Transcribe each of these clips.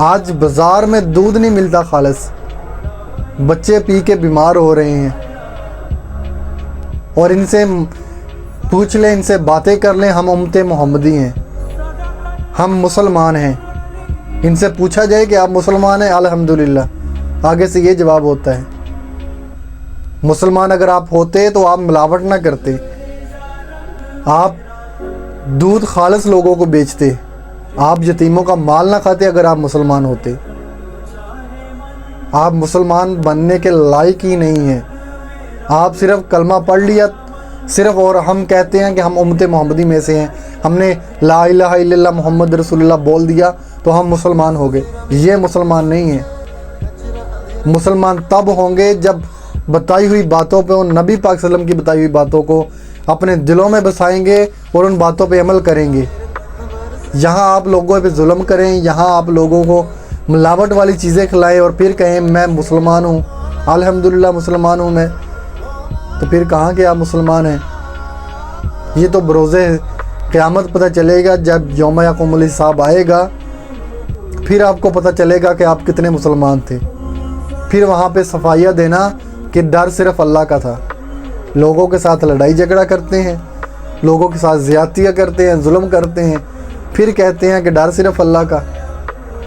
آج بازار میں دودھ نہیں ملتا خالص، بچے پی کے بیمار ہو رہے ہیں، اور ان سے پوچھ لیں، ان سے باتیں کر لیں، ہم امت محمدی ہیں، ہم مسلمان ہیں، ان سے پوچھا جائے کہ آپ مسلمان ہیں، الحمدللہ، آگے سے یہ جواب ہوتا ہے۔ مسلمان اگر آپ ہوتے تو آپ ملاوٹ نہ کرتے، آپ دودھ خالص لوگوں کو بیچتے، آپ یتیموں کا مال نہ کھاتے اگر آپ مسلمان ہوتے۔ آپ مسلمان بننے کے لائق ہی نہیں ہیں، آپ صرف کلمہ پڑھ لیا صرف، اور ہم کہتے ہیں کہ ہم امت محمدی میں سے ہیں، ہم نے لا الہ الا اللہ محمد رسول اللہ بول دیا تو ہم مسلمان ہو گئے۔ یہ مسلمان نہیں ہیں۔ مسلمان تب ہوں گے جب بتائی ہوئی باتوں پہ، نبی پاک صلی اللہ علیہ وسلم کی بتائی ہوئی باتوں کو اپنے دلوں میں بسائیں گے اور ان باتوں پہ عمل کریں گے۔ یہاں آپ لوگوں پہ ظلم کریں، یہاں آپ لوگوں کو ملاوٹ والی چیزیں کھلائیں اور پھر کہیں میں مسلمان ہوں، الحمدللہ مسلمان ہوں میں، تو پھر کہاں کہ آپ مسلمان ہیں؟ یہ تو بروز قیامت پتہ چلے گا، جب یوم یقوم الحساب آئے گا، پھر آپ کو پتہ چلے گا کہ آپ کتنے مسلمان تھے۔ پھر وہاں پہ صفائیہ دینا کہ ڈر صرف اللہ کا تھا۔ لوگوں کے ساتھ لڑائی جھگڑا کرتے ہیں، لوگوں کے ساتھ زیادتیاں کرتے ہیں، ظلم کرتے ہیں، پھر کہتے ہیں کہ ڈر صرف اللہ کا۔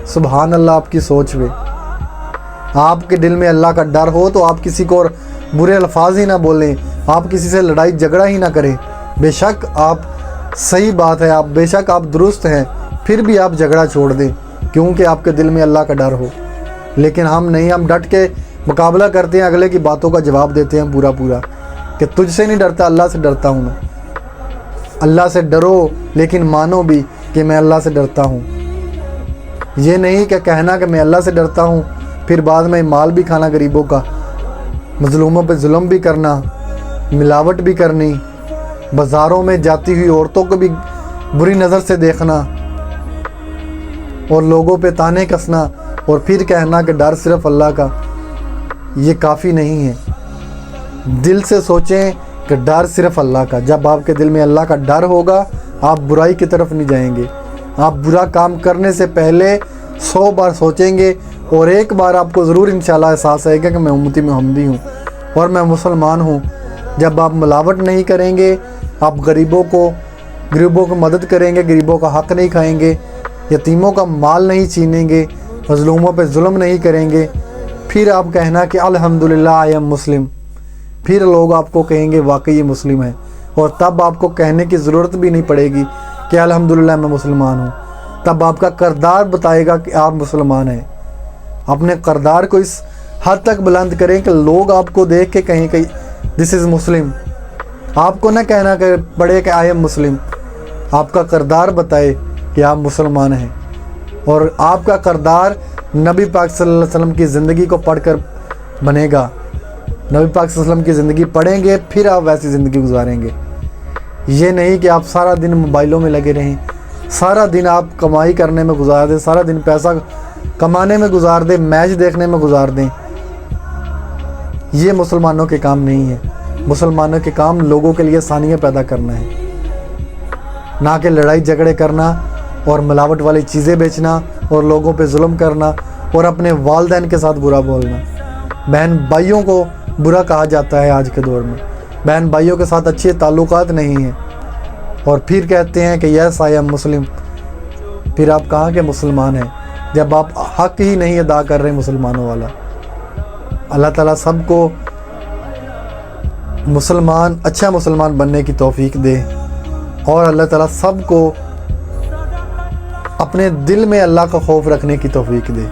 سبحان اللہ آپ کی سوچ پہ۔ آپ کے دل میں اللہ کا ڈر ہو تو آپ کسی کو برے الفاظ ہی نہ بولیں، آپ کسی سے لڑائی جھگڑا ہی نہ کریں۔ بے شک آپ صحیح بات ہے، آپ بے شک آپ درست ہیں، پھر بھی آپ جھگڑا چھوڑ دیں کیونکہ آپ کے دل میں اللہ کا ڈر ہو۔ لیکن ہم نہیں، ہم ڈٹ کے مقابلہ کرتے ہیں، اگلے کی باتوں کا جواب دیتے ہیں پورا کہ تجھ سے نہیں ڈرتا، اللہ سے ڈرتا ہوں میں۔ اللہ سے ڈرو لیکن مانو بھی کہ میں اللہ سے ڈرتا ہوں۔ یہ نہیں کہ کہنا کہ میں اللہ سے ڈرتا ہوں، پھر بعد میں مال بھی کھانا غریبوں کا، مظلوموں پہ ظلم بھی کرنا، ملاوٹ بھی کرنی، بازاروں میں جاتی ہوئی عورتوں کو بھی بری نظر سے دیکھنا اور لوگوں پہ تانے کسنا، اور پھر کہنا کہ ڈر صرف اللہ کا۔ یہ کافی نہیں ہے۔ دل سے سوچیں کہ ڈر صرف اللہ کا۔ جب آپ کے دل میں اللہ کا ڈر ہوگا، آپ برائی کی طرف نہیں جائیں گے۔ آپ برا کام کرنے سے پہلے 100 بار سوچیں گے، اور ایک بار آپ کو ضرور انشاءاللہ احساس آئے گا کہ میں امتی محمدی ہوں اور میں مسلمان ہوں۔ جب آپ ملاوٹ نہیں کریں گے، آپ غریبوں کو مدد کریں گے، غریبوں کا حق نہیں کھائیں گے، یتیموں کا مال نہیں چھینیں گے، مظلوموں پہ ظلم نہیں کریں گے، پھر آپ کہنا کہ الحمدللہ آئی ایم مسلم، پھر لوگ آپ کو کہیں گے واقعی یہ مسلم ہے، اور تب آپ کو کہنے کی ضرورت بھی نہیں پڑے گی کہ الحمدللہ میں مسلمان ہوں۔ تب آپ کا کردار بتائے گا کہ آپ مسلمان ہیں۔ اپنے کردار کو اس حد تک بلند کریں کہ لوگ آپ کو دیکھ کے کہیں کہ دس از مسلم۔ آپ کو نہ کہنا کہ پڑے کہ آئی ایم مسلم، آپ کا کردار بتائے کہ آپ مسلمان ہیں، اور آپ کا کردار نبی پاک صلی اللہ علیہ وسلم کی زندگی کو پڑھ کر بنے گا۔ نبی پاک صلی اللہ علیہ وسلم کی زندگی پڑھیں گے، پھر آپ ویسی زندگی گزاریں گے۔ یہ نہیں کہ آپ سارا دن موبائلوں میں لگے رہیں، سارا دن آپ کمائی کرنے میں گزار دیں، سارا دن پیسہ کمانے میں گزار دیں، میچ دیکھنے میں گزار دیں۔ یہ مسلمانوں کے کام نہیں ہے۔ مسلمانوں کے کام لوگوں کے لیے آسانیاں پیدا کرنا ہے، نہ کہ لڑائی جھگڑے کرنا اور ملاوٹ والی چیزیں بیچنا اور لوگوں پہ ظلم کرنا اور اپنے والدین کے ساتھ برا بولنا۔ بہن بھائیوں کو برا کہا جاتا ہے آج کے دور میں، بہن بھائیوں کے ساتھ اچھے تعلقات نہیں ہیں، اور پھر کہتے ہیں کہ یس آئی ایم مسلم۔ پھر آپ کہاں کے مسلمان ہیں جب آپ حق ہی نہیں ادا کر رہے مسلمانوں والا؟ اللہ تعالیٰ سب کو اچھا مسلمان بننے کی توفیق دے، اور اللہ تعالیٰ سب کو اپنے دل میں اللہ کا خوف رکھنے کی توفیق دے۔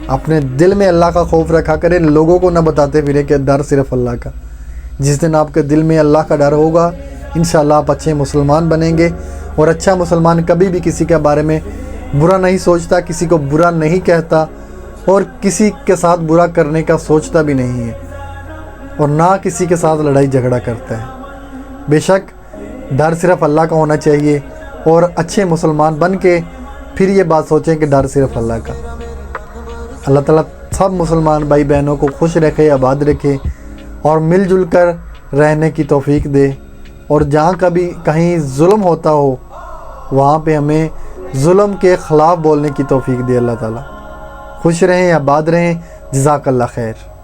اپنے دل میں اللہ کا خوف رکھا کرے، لوگوں کو نہ بتاتے پھرے کہ ڈر صرف اللہ کا۔ جس دن آپ کے دل میں اللہ کا ڈر ہوگا، انشاءاللہ آپ اچھے مسلمان بنیں گے، اور اچھا مسلمان کبھی بھی کسی کے بارے میں برا نہیں سوچتا، کسی کو برا نہیں کہتا، اور کسی کے ساتھ برا کرنے کا سوچتا بھی نہیں ہے، اور نہ کسی کے ساتھ لڑائی جھگڑا کرتا ہے۔ بے شک ڈر صرف اللہ کا ہونا چاہیے، اور اچھے مسلمان بن کے پھر یہ بات سوچیں کہ ڈر صرف اللہ کا۔ اللہ تعالیٰ سب مسلمان بھائی بہنوں کو خوش رکھے، آباد رکھے، اور مل جل کر رہنے کی توفیق دے، اور جہاں کبھی کہیں ظلم ہوتا ہو وہاں پہ ہمیں ظلم کے خلاف بولنے کی توفیق دے اللہ تعالیٰ۔ خوش رہیں آباد رہیں. جزاک اللہ خیر.